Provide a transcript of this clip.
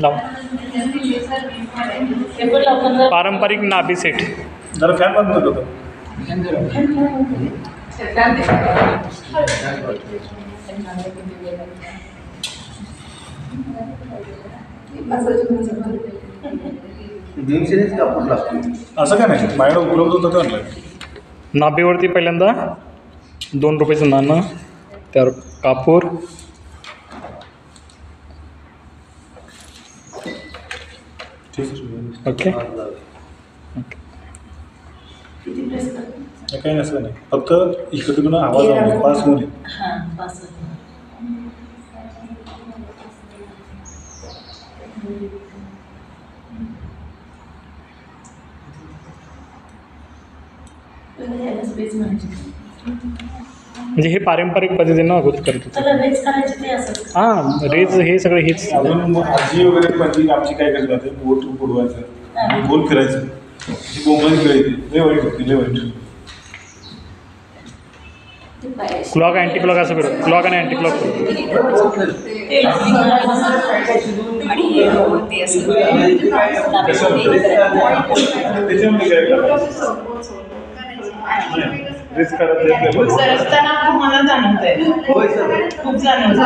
लाव. पारंपरिक नाभी सेट. जरा फॅन बंद करतो. असं काय नाही, बाहेर उपलब्ध होतं तर नाभीवरती पहिल्यांदा 2 रुपयाचं नाणं, त्यावर कापूर, ओके. काही नसलं नाही, फक्त इकडे तिकडून आवाज आला पास होऊ नये. म्हणजे हे पारंपरिक पद्धतीनं अगोदर करत होते. हां, रेज हे सगळं हेच. अजून आजी वगैरे पद्धती आमची काय करत जाते, बोट बुडवायचं, गोल फिरायचं, बोंबल फिरायची, लय वाईट होती, लय वाईट. क्लॉक अँटी क्लॉक असं करू, क्लॉक आणि अँटी क्लॉक करू. त्याच्यामध्ये काय रिस्क करत मला जाणवत आहे, खूप जाणवत.